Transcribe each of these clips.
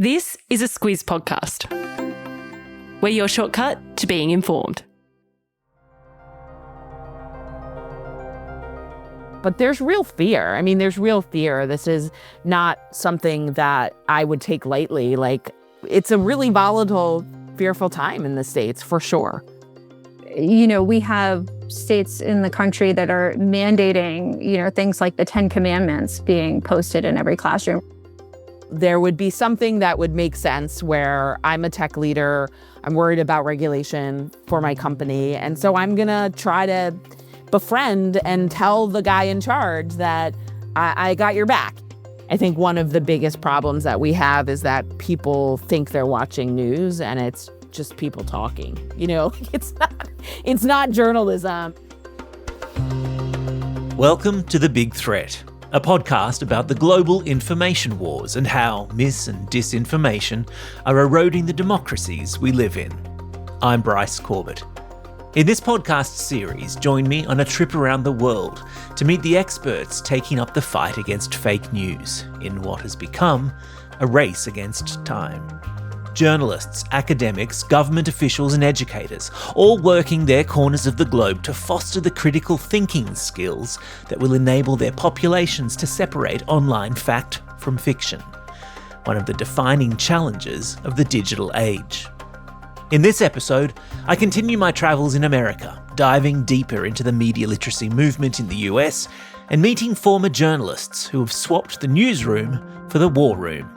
This is a Squiz podcast. We're your shortcut to being informed. But there's real fear. I mean, there's real fear. This is not something that I would take lightly. Like, it's a really volatile, fearful time in the States, for sure. You know, we have states in the country that are mandating, things like the 10 Commandments being posted in every classroom. There would be something that would make sense where I'm a tech leader, I'm worried about regulation for my company, and so I'm gonna try to befriend and tell the guy in charge that I got your back. I think one of the biggest problems that we have is that people think they're watching news and it's just people talking. It's not journalism. Welcome to The Big Threat, a podcast about the global information wars and how mis- and disinformation are eroding the democracies we live in. I'm Bryce Corbett. In this podcast series, join me on a trip around the world to meet the experts taking up the fight against fake news in what has become a race against time. Journalists, academics, government officials and educators, all working their corners of the globe to foster the critical thinking skills that will enable their populations to separate online fact from fiction, one of the defining challenges of the digital age. In this episode, I continue my travels in America, diving deeper into the media literacy movement in the US and meeting former journalists who have swapped the newsroom for the war room.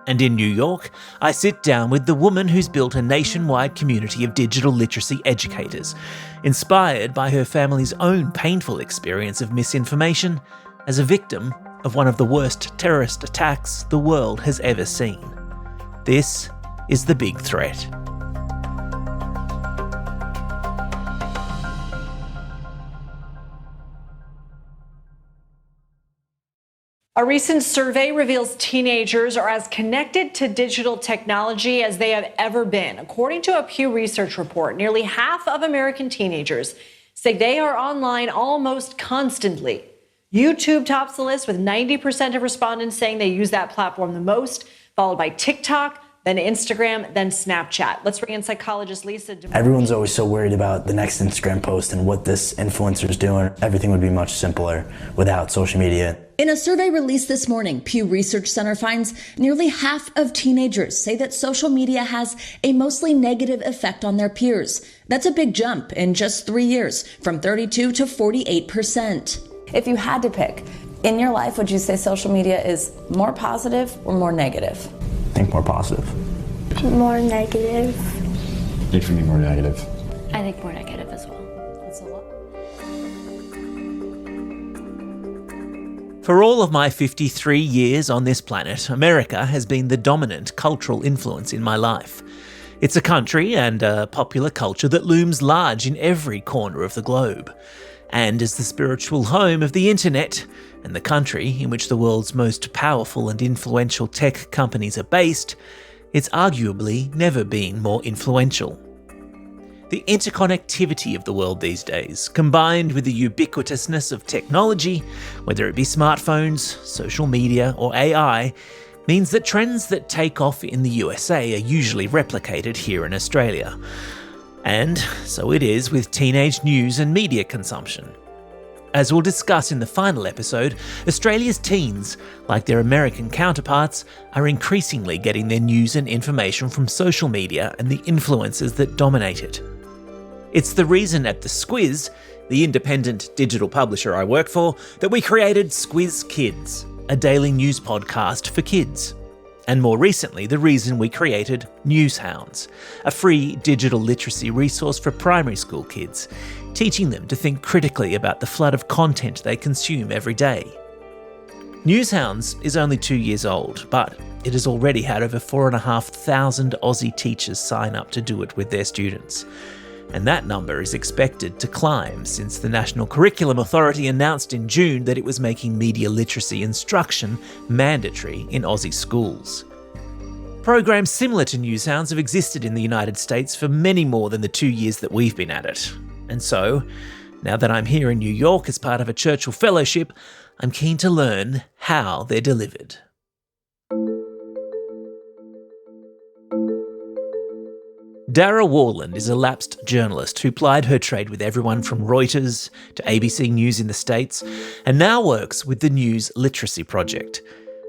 And in New York, I sit down with the woman who's built a nationwide community of digital literacy educators, inspired by her family's own painful experience of misinformation as a victim of one of the worst terrorist attacks the world has ever seen. This is The Big Threat. A recent survey reveals teenagers are as connected to digital technology as they have ever been. According to a Pew Research report, nearly half of American teenagers say they are online almost constantly. YouTube tops the list with 90% of respondents saying they use that platform the most, followed by TikTok, then Instagram, then Snapchat. Let's bring in psychologist Lisa. Everyone's always so worried about the next Instagram post and what this influencer's doing. Everything would be much simpler without social media. In a survey released this morning, Pew Research Center finds nearly half of teenagers say that social media has a mostly negative effect on their peers. That's a big jump in just 3 years, from 32 to 48%. If you had to pick, in your life, would you say social media is more positive or more negative? I think more positive. More negative. I think for me, more negative. I think more negative as well. That's a lot. For all of my 53 years on this planet, America has been the dominant cultural influence in my life. It's a country and a popular culture that looms large in every corner of the globe. And as the spiritual home of the internet, and the country in which the world's most powerful and influential tech companies are based, it's arguably never been more influential. The interconnectivity of the world these days, combined with the ubiquitousness of technology, whether it be smartphones, social media, or AI, means that trends that take off in the USA are usually replicated here in Australia. And so it is with teenage news and media consumption. As we'll discuss in the final episode, Australia's teens, like their American counterparts, are increasingly getting their news and information from social media and the influencers that dominate it. It's the reason at The Squiz, the independent digital publisher I work for, that we created Squiz Kids, a daily news podcast for kids. And more recently, the reason we created Newshounds, a free digital literacy resource for primary school kids, teaching them to think critically about the flood of content they consume every day. Newshounds is only 2 years old, but it has already had over 4,500 Aussie teachers sign up to do it with their students. And that number is expected to climb since the National Curriculum Authority announced in June that it was making media literacy instruction mandatory in Aussie schools. Programs similar to Newshounds have existed in the United States for many more than the 2 years that we've been at it. And so, now that I'm here in New York as part of a Churchill Fellowship, I'm keen to learn how they're delivered. Darragh Worland is a lapsed journalist who plied her trade with everyone from Reuters to ABC News in the States, and now works with the News Literacy Project,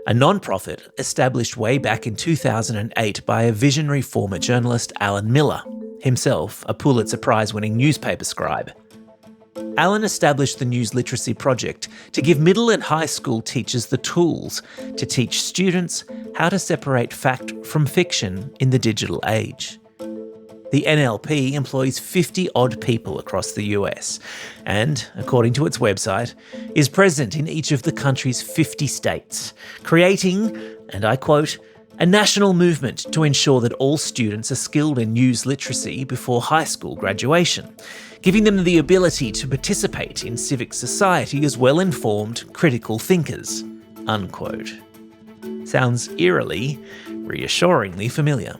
a non-profit established way back in 2008 by a visionary former journalist, Alan Miller, himself a Pulitzer Prize-winning newspaper scribe. Alan established the News Literacy Project to give middle and high school teachers the tools to teach students how to separate fact from fiction in the digital age. The NLP employs 50-odd people across the US and, according to its website, is present in each of the country's 50 states, creating, and I quote, a national movement to ensure that all students are skilled in news literacy before high school graduation, giving them the ability to participate in civic society as well-informed critical thinkers, unquote. Sounds eerily, reassuringly familiar.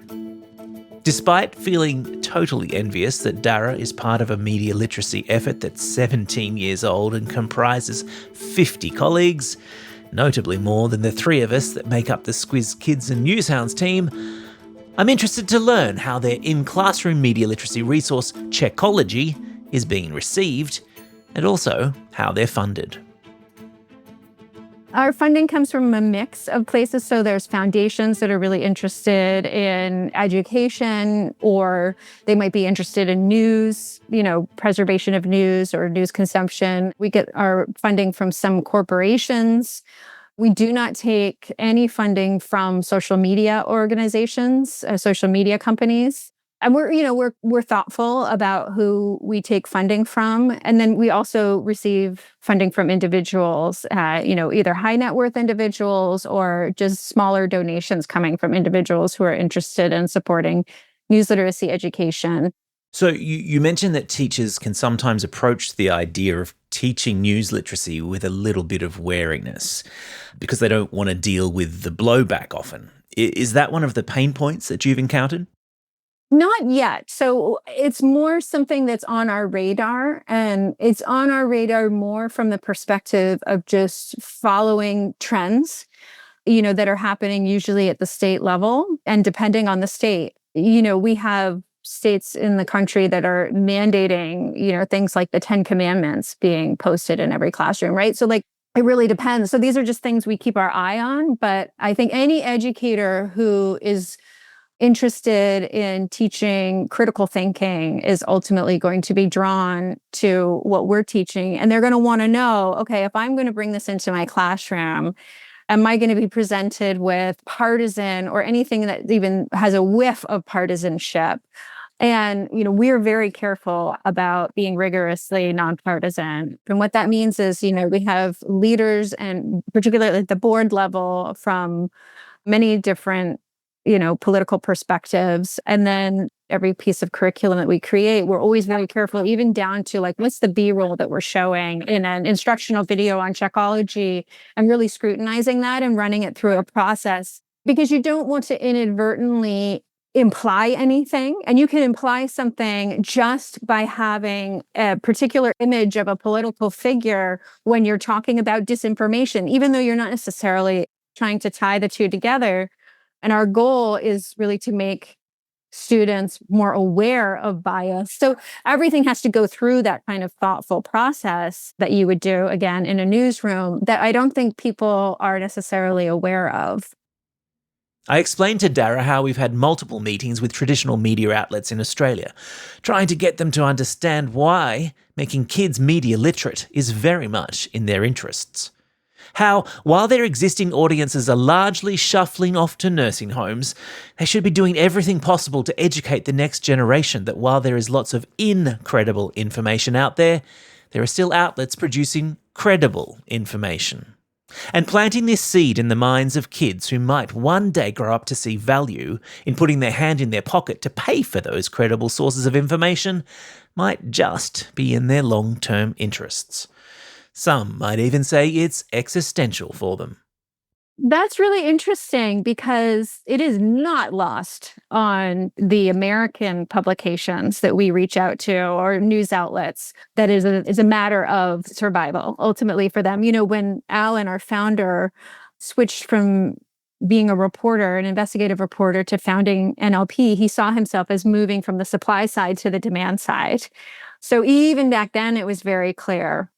Despite feeling totally envious that Darragh is part of a media literacy effort that's 17 years old and comprises 50 colleagues, notably more than the three of us that make up the Squiz Kids and Newshounds team, I'm interested to learn how their in-classroom media literacy resource, Checkology, is being received, and also how they're funded. Our funding comes from a mix of places. So there's foundations that are really interested in education, or they might be interested in news, preservation of news or news consumption. We get our funding from some corporations. We do not take any funding from social media organizations, social media companies. And we're thoughtful about who we take funding from. And then we also receive funding from individuals, either high net worth individuals or just smaller donations coming from individuals who are interested in supporting news literacy education. So you mentioned that teachers can sometimes approach the idea of teaching news literacy with a little bit of wariness because they don't want to deal with the blowback often. Is that one of the pain points that you've encountered? Not yet. So it's more something that's on our radar, and it's on our radar more from the perspective of just following trends, that are happening usually at the state level. And depending on the state, we have states in the country that are mandating, things like the 10 Commandments being posted in every classroom, right? So it really depends. So these are just things we keep our eye on. But I think any educator who is interested in teaching critical thinking is ultimately going to be drawn to what we're teaching. And they're going to want to know, okay, if I'm going to bring this into my classroom, am I going to be presented with partisan or anything that even has a whiff of partisanship? And, we're very careful about being rigorously nonpartisan. And what that means is, we have leaders, and particularly at the board level, from many different political perspectives. And then every piece of curriculum that we create, we're always very careful, even down to what's the B-roll that we're showing in an instructional video on Checkology, and really scrutinizing that and running it through a process, because you don't want to inadvertently imply anything. And you can imply something just by having a particular image of a political figure when you're talking about disinformation, even though you're not necessarily trying to tie the two together. And our goal is really to make students more aware of bias. So everything has to go through that kind of thoughtful process that you would do, again, in a newsroom, that I don't think people are necessarily aware of. I explained to Darragh how we've had multiple meetings with traditional media outlets in Australia, trying to get them to understand why making kids media literate is very much in their interests. How, while their existing audiences are largely shuffling off to nursing homes, they should be doing everything possible to educate the next generation that while there is lots of incredible information out there, there are still outlets producing credible information. And planting this seed in the minds of kids who might one day grow up to see value in putting their hand in their pocket to pay for those credible sources of information might just be in their long-term interests. Some might even say it's existential for them. That's really interesting, because it is not lost on the American publications that we reach out to, or news outlets, that is a matter of survival ultimately for them. When Alan, our founder, switched from being a reporter, an investigative reporter, to founding NLP, he saw himself as moving from the supply side to the demand side. So even back then, it was very clear,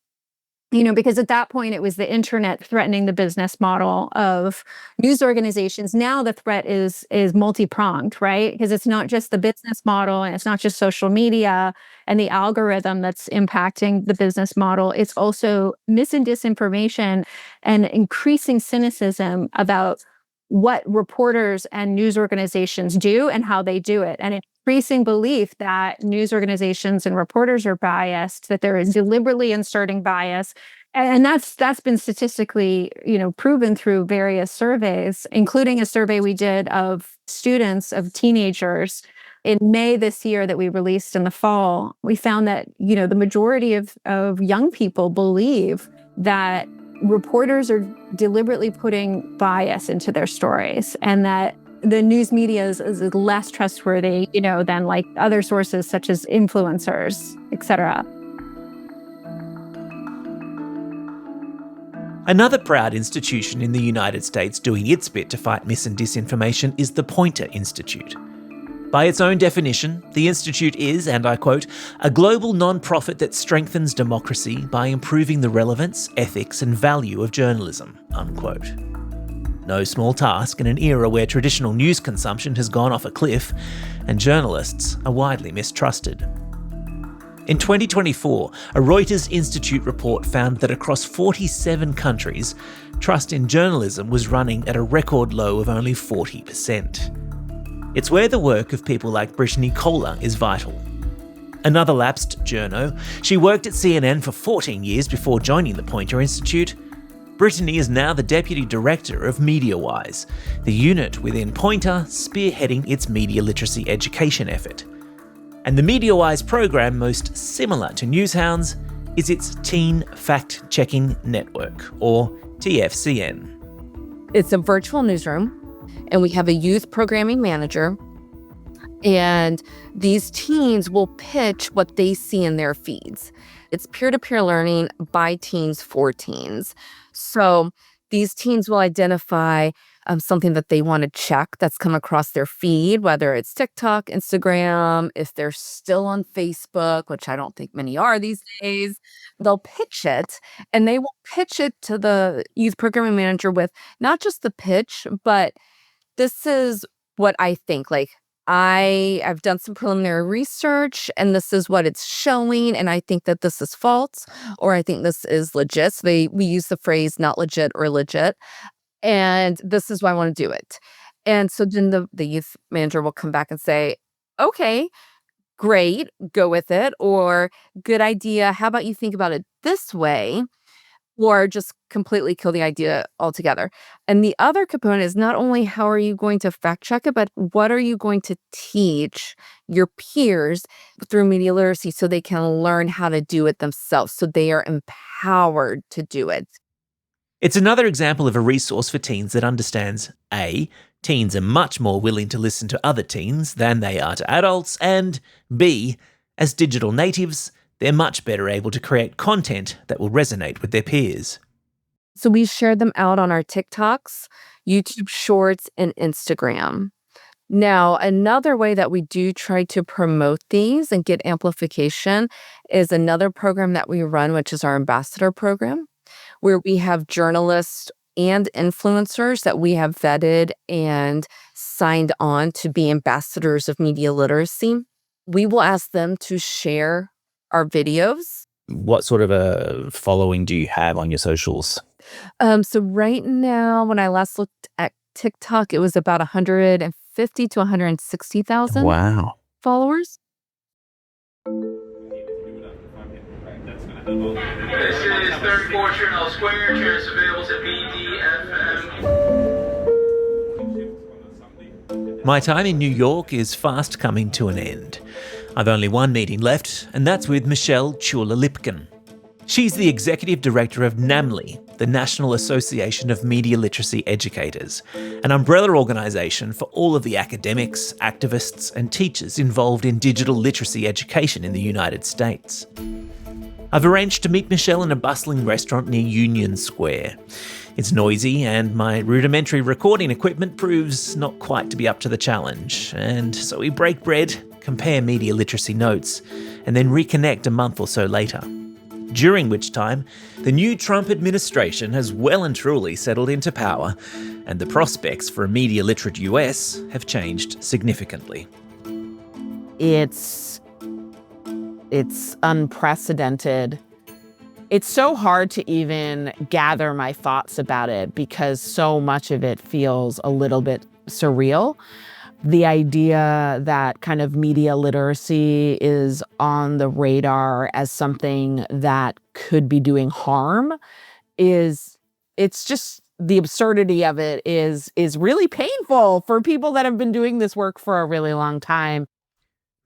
because at that point, it was the internet threatening the business model of news organizations. Now the threat is multi-pronged, right? Because it's not just the business model, and it's not just social media and the algorithm that's impacting the business model. It's also mis and disinformation and increasing cynicism about what reporters and news organizations do and how they do it. And increasing belief that news organizations and reporters are biased, that there is deliberately inserting bias. And that's been statistically, proven through various surveys, including a survey we did of students, of teenagers in May this year that we released in the fall. We found that, the majority of young people believe that reporters are deliberately putting bias into their stories, and that the news media is less trustworthy, than like other sources such as influencers, etc. Another proud institution in the United States doing its bit to fight mis and disinformation is the Poynter Institute. By its own definition, the Institute is, and I quote, a global non-profit that strengthens democracy by improving the relevance, ethics and value of journalism, unquote. No small task in an era where traditional news consumption has gone off a cliff and journalists are widely mistrusted. In 2024, a Reuters Institute report found that across 47 countries, trust in journalism was running at a record low of only 40%. It's where the work of people like Brittani Kollar is vital. Another lapsed journo, she worked at CNN for 14 years before joining the Poynter Institute. Brittani is now the Deputy Director of MediaWise, the unit within Poynter spearheading its media literacy education effort. And the MediaWise program most similar to Newshound's is its Teen Fact-Checking Network, or TFCN. It's a virtual newsroom, and we have a youth programming manager, and these teens will pitch what they see in their feeds. It's peer-to-peer learning by teens for teens. So these teens will identify something that they want to check that's come across their feed, whether it's TikTok, Instagram, if they're still on Facebook, which I don't think many are these days. They'll pitch it, and they will pitch it to the youth programming manager with not just the pitch, but this is what I think. Like, I've done some preliminary research, and this is what it's showing, and I think that this is false, or I think this is legit. So we use the phrase not legit or legit, and this is why I want to do it. And so then the youth manager will come back and say, okay, great, go with it, or good idea, how about you think about it this way? Or just completely kill the idea altogether. And the other component is not only how are you going to fact check it, but what are you going to teach your peers through media literacy so they can learn how to do it themselves, so they are empowered to do it. It's another example of a resource for teens that understands A, teens are much more willing to listen to other teens than they are to adults, and B, as digital natives, they're much better able to create content that will resonate with their peers. So we share them out on our TikToks, YouTube Shorts, and Instagram. Now, another way that we do try to promote these and get amplification is another program that we run, which is our ambassador program, where we have journalists and influencers that we have vetted and signed on to be ambassadors of media literacy. We will ask them to share our videos. What sort of a following do you have on your socials? So right now, when I last looked at TikTok, it was about 150 to 160,000 Wow. followers. This is 34 Chernow Square, chairs available to BDFM. My time in New York is fast coming to an end. I've only one meeting left, and that's with Michelle Chula Lipkin. She's the Executive Director of NAMLI, the National Association of Media Literacy Educators, an umbrella organisation for all of the academics, activists and teachers involved in digital literacy education in the United States. I've arranged to meet Michelle in a bustling restaurant near Union Square. It's noisy, and my rudimentary recording equipment proves not quite to be up to the challenge. And so we break bread, compare media literacy notes, and then reconnect a month or so later. During which time, the new Trump administration has well and truly settled into power, and the prospects for a media literate US have changed significantly. It's unprecedented. It's so hard to even gather my thoughts about it because so much of it feels a little bit surreal. The idea that kind of media literacy is on the radar as something that could be doing harm it's just, the absurdity of it is really painful for people that have been doing this work for a really long time.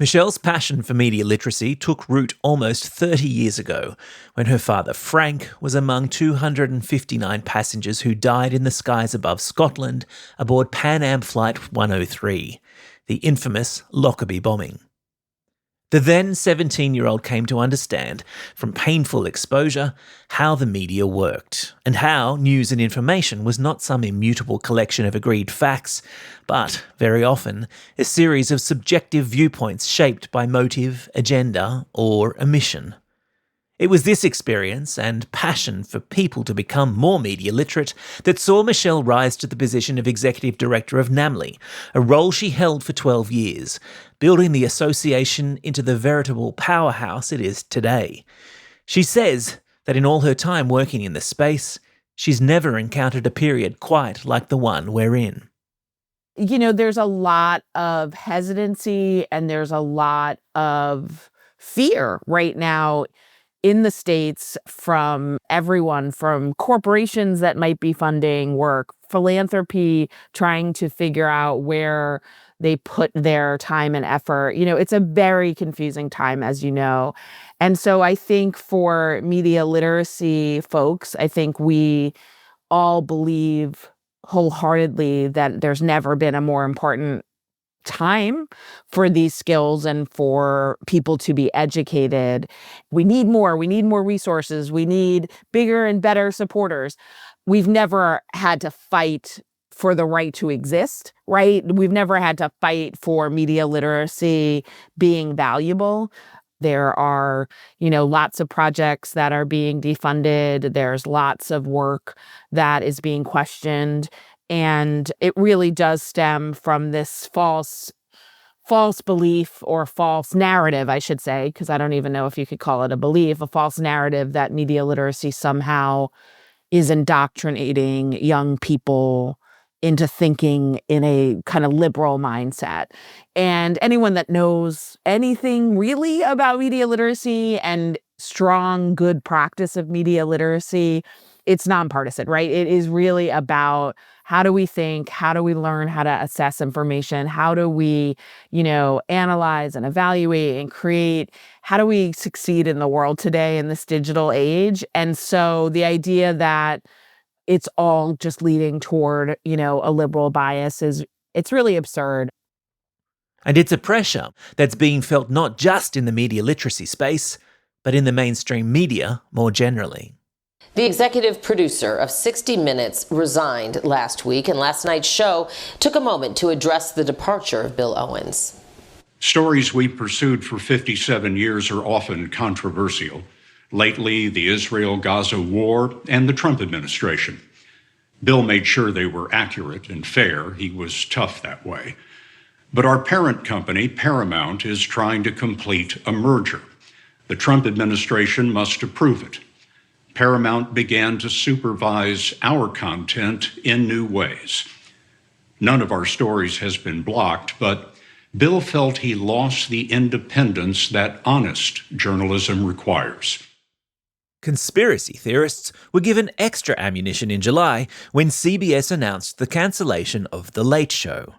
Michelle's passion for media literacy took root almost 30 years ago when her father Frank was among 259 passengers who died in the skies above Scotland aboard Pan Am Flight 103, the infamous Lockerbie bombing. The then 17-year-old came to understand, from painful exposure, how the media worked, and how news and information was not some immutable collection of agreed facts, but, very often, a series of subjective viewpoints shaped by motive, agenda, or omission. It was this experience and passion for people to become more media literate that saw Michelle rise to the position of Executive Director of NAMLI, a role she held for 12 years, building the association into the veritable powerhouse it is today. She says that in all her time working in the space, she's never encountered a period quite like the one we're in. You know, there's a lot of hesitancy and there's a lot of fear right now in the States from everyone, from corporations that might be funding work, philanthropy, trying to figure out where they put their time and effort. You know, it's a very confusing time, as you know. And so I think for media literacy folks, I think we all believe wholeheartedly that there's never been a more important time for these skills and for people to be educated. We need more resources. We need bigger and better supporters. We've never had to fight for the right to exist, right? We've never had to fight for media literacy being valuable. There are, lots of projects that are being defunded. There's lots of work that is being questioned. And it really does stem from this false belief or false narrative, I should say, because I don't even know if you could call it a belief, a false narrative that media literacy somehow is indoctrinating young people into thinking in a kind of liberal mindset. And anyone that knows anything really about media literacy and strong, good practice of media literacy, it's nonpartisan, right? It is really about how do we think, how do we learn how to assess information, how do we, analyze and evaluate and create, how do we succeed in the world today in this digital age? And so the idea that it's all just leading toward, a liberal bias it's really absurd. And it's a pressure that's being felt not just in the media literacy space, but in the mainstream media more generally. The executive producer of 60 Minutes resigned last week, and last night's show took a moment to address the departure of Bill Owens. Stories we pursued for 57 years are often controversial. Lately, the Israel-Gaza war and the Trump administration. Bill made sure they were accurate and fair. He was tough that way. But our parent company, Paramount, is trying to complete a merger. The Trump administration must approve it. Paramount began to supervise our content in new ways. None of our stories has been blocked, but Bill felt he lost the independence that honest journalism requires. Conspiracy theorists were given extra ammunition in July when CBS announced the cancellation of The Late Show.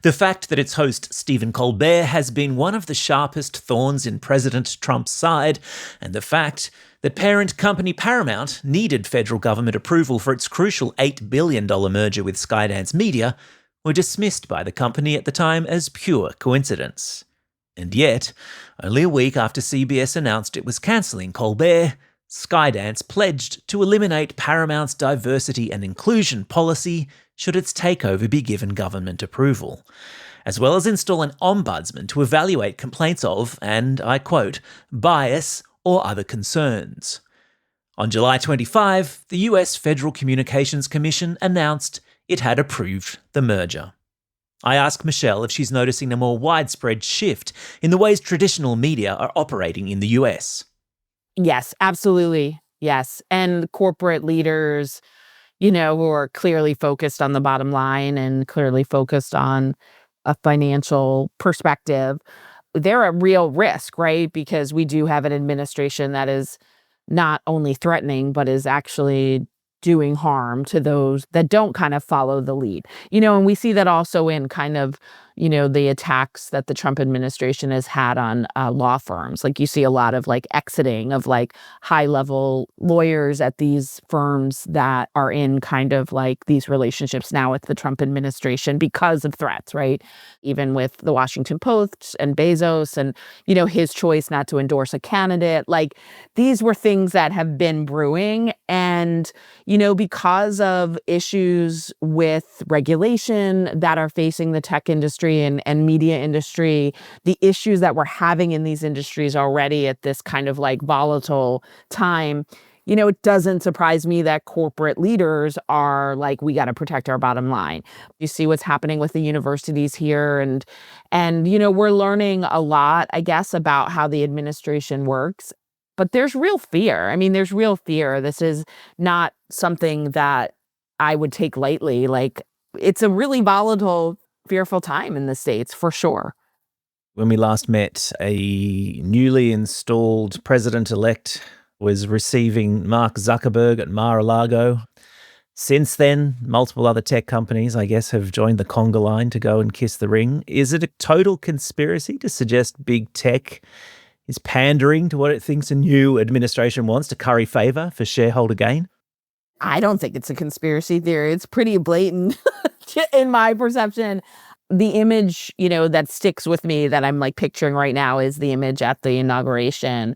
The fact that its host Stephen Colbert has been one of the sharpest thorns in President Trump's side, and the fact that parent company Paramount needed federal government approval for its crucial $8 billion merger with Skydance Media were dismissed by the company at the time as pure coincidence. And yet, only a week after CBS announced it was cancelling Colbert, Skydance pledged to eliminate Paramount's diversity and inclusion policy should its takeover be given government approval, as well as install an ombudsman to evaluate complaints of, and I quote, bias or other concerns. On July 25, the US Federal Communications Commission announced it had approved the merger. I ask Michelle if she's noticing a more widespread shift in the ways traditional media are operating in the US. Yes, absolutely. Yes. And corporate leaders, who are clearly focused on the bottom line and clearly focused on a financial perspective, they're a real risk, right? Because we do have an administration that is not only threatening, but is actually doing harm to those that don't kind of follow the lead. And we see that also in kind of, the attacks that the Trump administration has had on law firms. Like you see a lot of exiting of high level lawyers at these firms that are in kind of these relationships now with the Trump administration because of threats, right? Even with the Washington Post and Bezos and, his choice not to endorse a candidate. These were things that have been brewing. And, because of issues with regulation that are facing the tech industry and media industry, the issues that we're having in these industries already at this kind of volatile time, it doesn't surprise me that corporate leaders are we got to protect our bottom line. You see what's happening with the universities here and we're learning a lot, I guess, about how the administration works. But there's real fear. I mean, there's real fear. This is not something that I would take lightly. It's a really volatile, fearful time in the States, for sure. When we last met, a newly installed president-elect was receiving Mark Zuckerberg at Mar-a-Lago. Since then, multiple other tech companies, I guess, have joined the conga line to go and kiss the ring. Is it a total conspiracy to suggest big tech is pandering to what it thinks a new administration wants to curry favor for shareholder gain? I don't think it's a conspiracy theory. It's pretty blatant in my perception. The image, that sticks with me that I'm picturing right now is the image at the inauguration.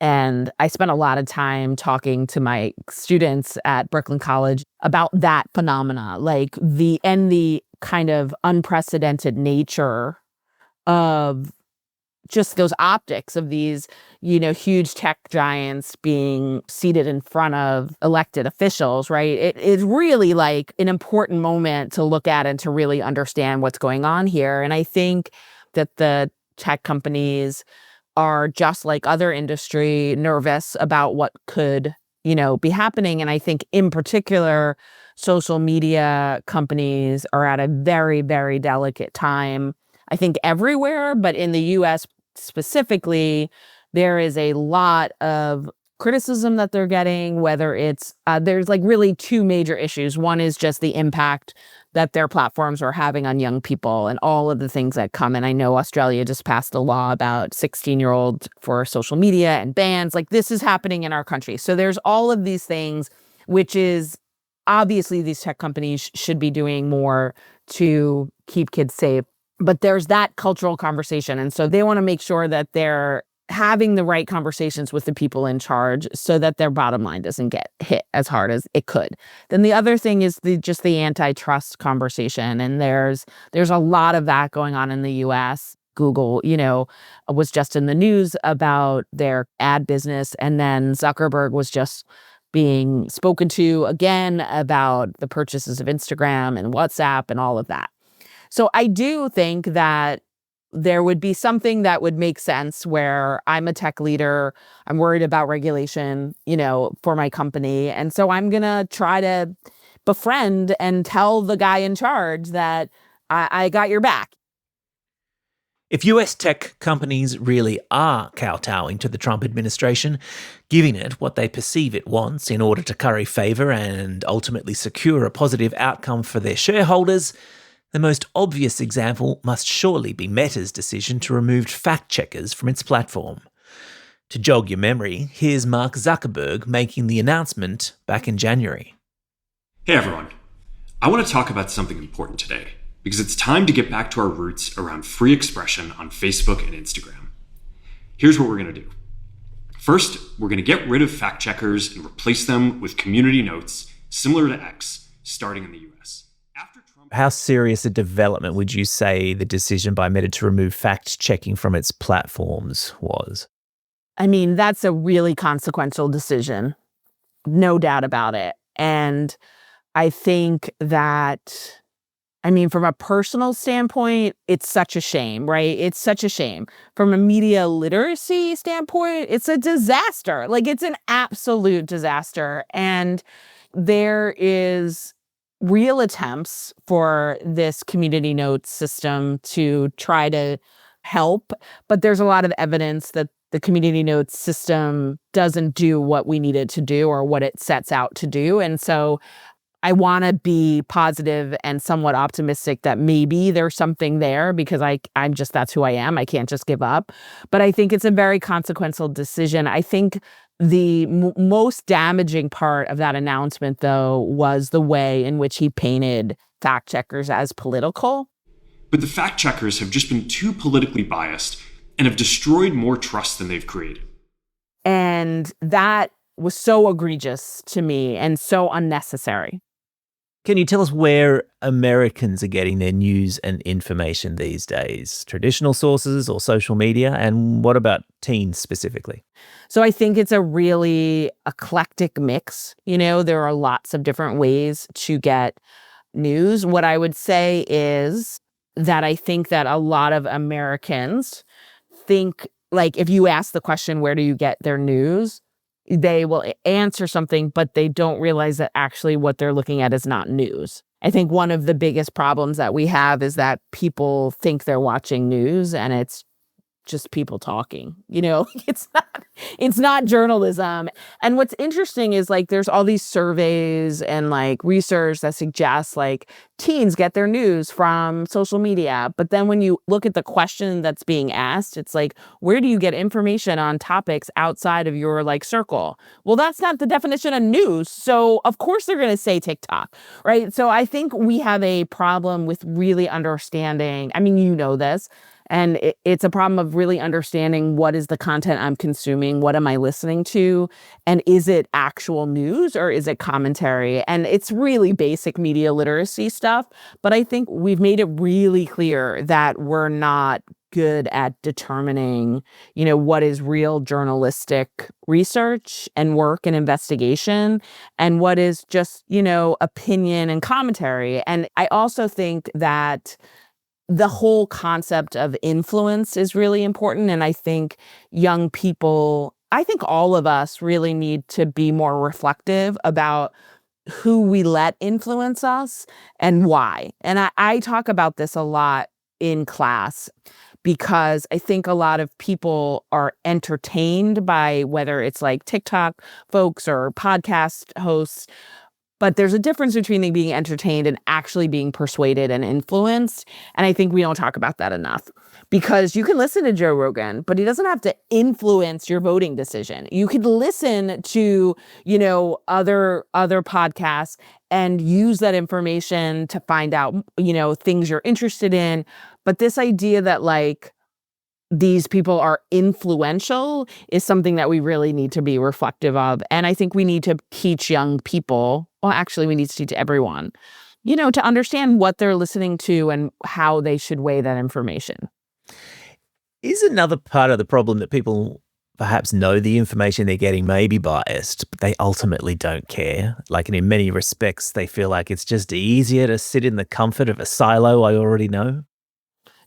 And I spent a lot of time talking to my students at Brooklyn College about that phenomena, the kind of unprecedented nature of just those optics of these, huge tech giants being seated in front of elected officials, right? It is really an important moment to look at and to really understand what's going on here. And I think that the tech companies are just like other industry, nervous about what could, be happening. And I think in particular, social media companies are at a very, very delicate time. I think everywhere, but in the US specifically, there is a lot of criticism that they're getting, whether it's, there's really two major issues. One is just the impact that their platforms are having on young people and all of the things that come. And I know Australia just passed a law about 16-year-olds for social media and bans. This is happening in our country. So there's all of these things, which is obviously these tech companies should be doing more to keep kids safe. But there's that cultural conversation. And so they want to make sure that they're having the right conversations with the people in charge so that their bottom line doesn't get hit as hard as it could. Then the other thing is just the antitrust conversation. And there's a lot of that going on in the US. Google, was just in the news about their ad business. And then Zuckerberg was just being spoken to again about the purchases of Instagram and WhatsApp and all of that. So I do think that there would be something that would make sense where I'm a tech leader, I'm worried about regulation, for my company. And so I'm going to try to befriend and tell the guy in charge that I got your back. If US tech companies really are kowtowing to the Trump administration, giving it what they perceive it wants in order to curry favor and ultimately secure a positive outcome for their shareholders, the most obvious example must surely be Meta's decision to remove fact-checkers from its platform. To jog your memory, here's Mark Zuckerberg making the announcement back in January. Hey everyone. I want to talk about something important today. because it's time to get back to our roots around free expression on Facebook and Instagram. Here's what we're going to do. First, we're going to get rid of fact checkers and replace them with community notes similar to X, starting in the US. How serious a development would you say the decision by Meta to remove fact checking from its platforms was? I mean, that's a really consequential decision, no doubt about it. And I think that, I mean, from a personal standpoint, it's such a shame, right? It's such a shame. From a media literacy standpoint, it's a disaster. Like, it's an absolute disaster. And there is real attempts for this community notes system to try to help, but there's a lot of evidence that the community notes system doesn't do what we need it to do or what it sets out to do. And so I want to be positive and somewhat optimistic that maybe there's something there, because I'm just, that's who I am. I can't just give up. But I think it's a very consequential decision. I think the most damaging part of that announcement, though, was the way in which he painted fact checkers as political. But the fact checkers have just been too politically biased and have destroyed more trust than they've created. And that was so egregious to me and so unnecessary. Can you tell us where Americans are getting their news and information these days? Traditional sources or social media? And what about teens specifically? So I think it's a really eclectic mix. You know, there are lots of different ways to get news. What I would say is that I think that a lot of Americans think, like, if you ask the question, where do you get their news? They will answer something, but they don't realize that actually what they're looking at is not news. I think one of the biggest problems that we have is that people think they're watching news and it's just people talking. You know, it's not journalism. And what's interesting is, like, there's all these surveys and like research that suggests like teens get their news from social media. But then when you look at the question that's being asked, it's like, where do you get information on topics outside of your like circle? Well, that's not the definition of news. So of course they're going to say TikTok, right? So I think we have a problem with really understanding. I mean, you know this. And it's a problem of really understanding what is the content I'm consuming, what am I listening to, and is it actual news or is it commentary? And it's really basic media literacy stuff, but I think we've made it really clear that we're not good at determining, you know, what is real journalistic research and work and investigation and what is just, you know, opinion and commentary. And I also think that the whole concept of influence is really important. And I think young people, I think all of us really need to be more reflective about who we let influence us and why. And I talk about this a lot in class because I think a lot of people are entertained by whether it's like TikTok folks or podcast hosts. But there's a difference between being entertained and actually being persuaded and influenced. And I think we don't talk about that enough, because you can listen to Joe Rogan, but he doesn't have to influence your voting decision. You could listen to, you know, other podcasts and use that information to find out, you know, things you're interested in. But this idea that like these people are influential is something that we really need to be reflective of. And I think we need to teach young people, well, actually we need to teach everyone, you know, to understand what they're listening to and how they should weigh that information. Is another part of the problem that people perhaps know the information they're getting may be biased, but they ultimately don't care? Like, and in many respects, they feel like it's just easier to sit in the comfort of a silo I already know?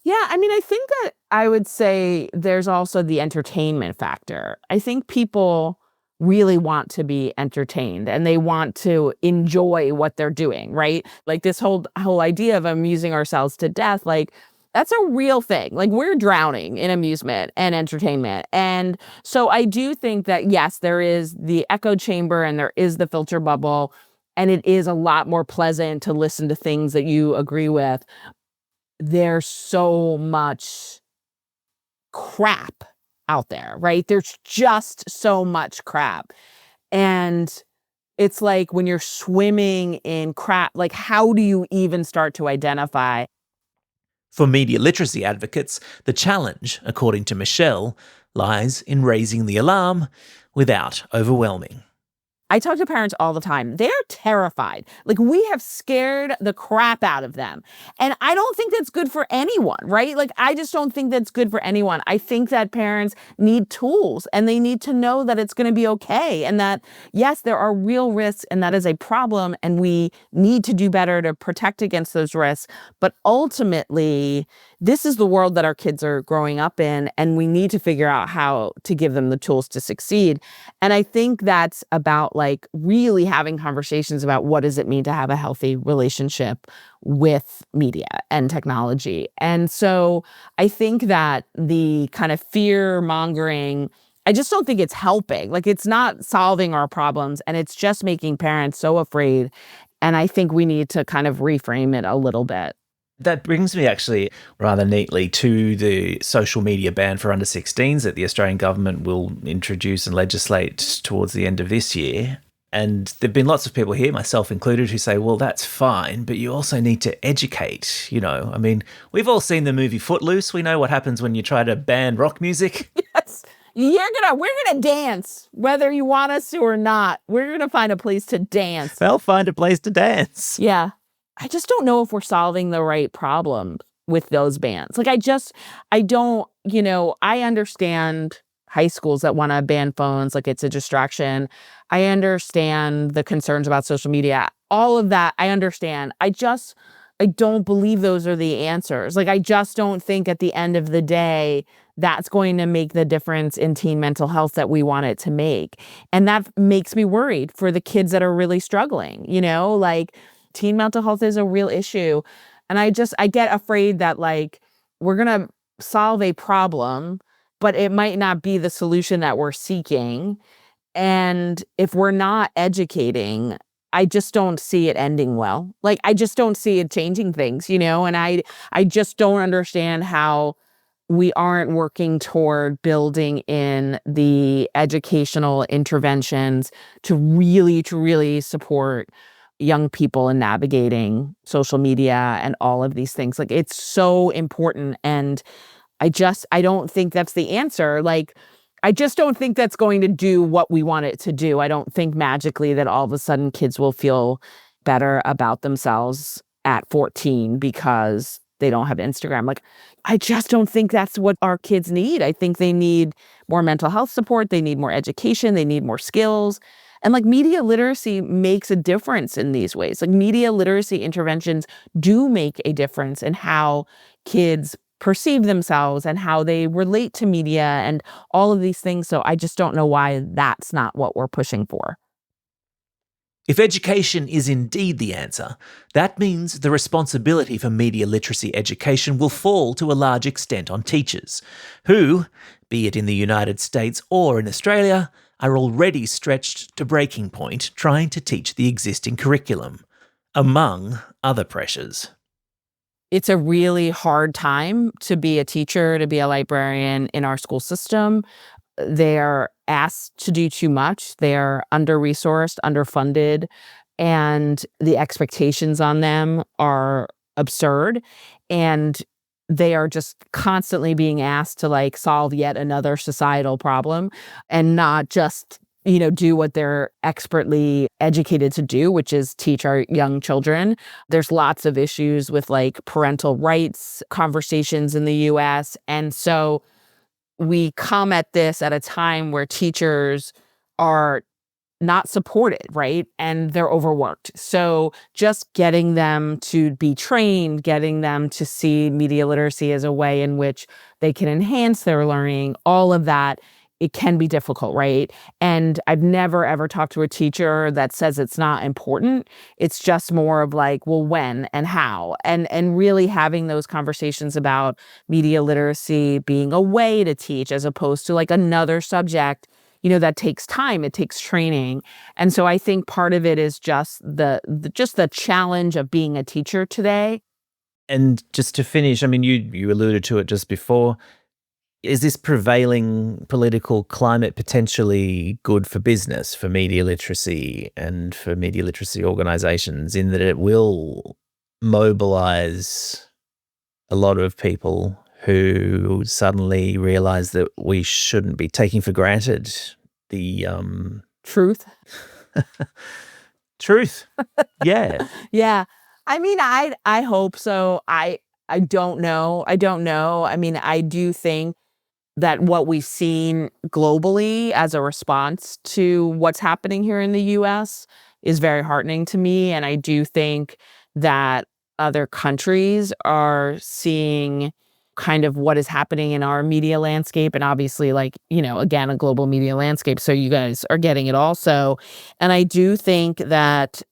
Yeah, I mean, I think that I would say there's also the entertainment factor. I think people really want to be entertained and they want to enjoy what they're doing, right? Like this whole idea of amusing ourselves to death, like that's a real thing. Like we're drowning in amusement and entertainment. And so I do think that, yes, there is the echo chamber and there is the filter bubble, and it is a lot more pleasant to listen to things that you agree with. There's so much crap out there, right? There's just so much crap. And it's like when you're swimming in crap, like how do you even start to identify For media literacy advocates, the challenge, according to Michelle, lies in raising the alarm without overwhelming. I talk to parents all the time. They're terrified. Like, we have scared the crap out of them. And I don't think that's good for anyone, right? Like, I just don't think that's good for anyone. I think that parents need tools and they need to know that it's going to be okay. And that, yes, there are real risks and that is a problem. And we need to do better to protect against those risks. But ultimately, this is the world that our kids are growing up in. And we need to figure out how to give them the tools to succeed. And I think that's about like really having conversations about what does it mean to have a healthy relationship with media and technology. And so I think that the kind of fear mongering, I just don't think it's helping. Like, it's not solving our problems and it's just making parents so afraid. And I think we need to kind of reframe it a little bit. That brings me actually rather neatly to the social media ban for under 16s that the Australian government will introduce and legislate towards the end of this year. And there've been lots of people here, myself included, who say, well, that's fine, but you also need to educate, you know. I mean, we've all seen the movie Footloose. We know what happens when you try to ban rock music. Yes. We're gonna dance, whether you want us to or not. We're gonna find a place to dance. They'll find a place to dance. Yeah. I just don't know if we're solving the right problem with those bans. Like, I don't, I understand high schools that want to ban phones, like it's a distraction. I understand the concerns about social media. All of that, I understand. I don't believe those are the answers. Like, I just don't think at the end of the day, that's going to make the difference in teen mental health that we want it to make. And that makes me worried for the kids that are really struggling, like, teen mental health is a real issue. And I get afraid that, like, we're going to solve a problem, but it might not be the solution that we're seeking. And if we're not educating, I just don't see it ending well. Like, I just don't see it changing things, and I just don't understand how we aren't working toward building in the educational interventions to really support young people in navigating social media and all of these things. Like, it's so important. And I don't think that's the answer. Like, I just don't think that's going to do what we want it to do. I don't think magically that all of a sudden kids will feel better about themselves at 14 because they don't have Instagram. Like, I just don't think that's what our kids need. I think they need more mental health support. They need more education. They need more skills. And like, media literacy makes a difference in these ways. Like, media literacy interventions do make a difference in how kids perceive themselves and how they relate to media and all of these things. So I just don't know why that's not what we're pushing for. If education is indeed the answer, that means the responsibility for media literacy education will fall to a large extent on teachers, who, be it in the United States or in Australia, are already stretched to breaking point trying to teach the existing curriculum, among other pressures. It's a really hard time to be a teacher, to be a librarian in our school system. They're asked to do too much. They're under-resourced, underfunded, and the expectations on them are absurd. And they are just constantly being asked to, like, solve yet another societal problem and not just, do what they're expertly educated to do, which is teach our young children. There's lots of issues with, like, parental rights conversations in the US. And so we come at this at a time where teachers are not supported, right? And they're overworked. So just getting them to be trained, getting them to see media literacy as a way in which they can enhance their learning, all of that, it can be difficult, right? And I've never, ever talked to a teacher that says it's not important. It's just more of like, well, when and how? And really having those conversations about media literacy being a way to teach as opposed to like another subject, that takes time, it takes training. And so I think part of it is just the challenge of being a teacher today. And just to finish, I mean, you alluded to it just before. Is this prevailing political climate potentially good for business, for media literacy and for media literacy organisations, in that it will mobilise a lot of people who suddenly realize that we shouldn't be taking for granted the truth. Truth. Yeah. Yeah. I mean, I hope so. I don't know. I mean, I do think that what we've seen globally as a response to what's happening here in the US is very heartening to me. And I do think that other countries are seeing kind of what is happening in our media landscape. And obviously, like, you know, again, a global media landscape. So you guys are getting it also. And I do think that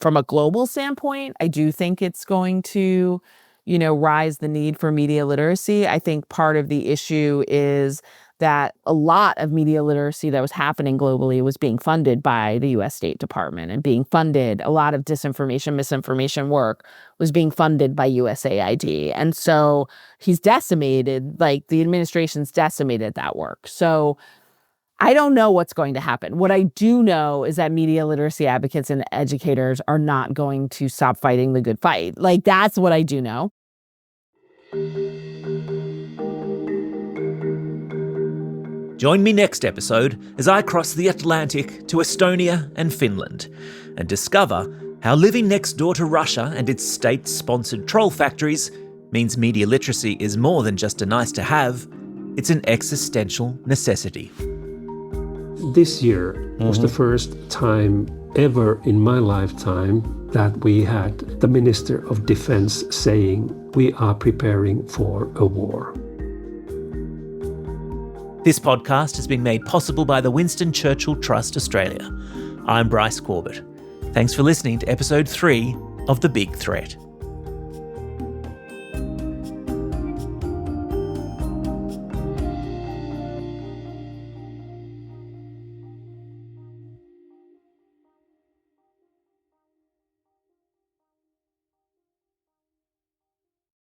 from a global standpoint, I do think it's going to, you know, rise the need for media literacy. I think part of the issue is that a lot of media literacy that was happening globally was being funded by the US State Department and being funded. A lot of disinformation, misinformation work was being funded by USAID. And so he's decimated, like the administration's decimated that work. So I don't know what's going to happen. What I do know is that media literacy advocates and educators are not going to stop fighting the good fight. Like, that's what I do know. Join me next episode as I cross the Atlantic to Estonia and Finland and discover how living next door to Russia and its state-sponsored troll factories means media literacy is more than just a nice to have, it's an existential necessity. This year was the first time ever in my lifetime that we had the Minister of Defense saying we are preparing for a war. This podcast has been made possible by the Winston Churchill Trust Australia. I'm Bryce Corbett. Thanks for listening to episode 3 of The Big Threat.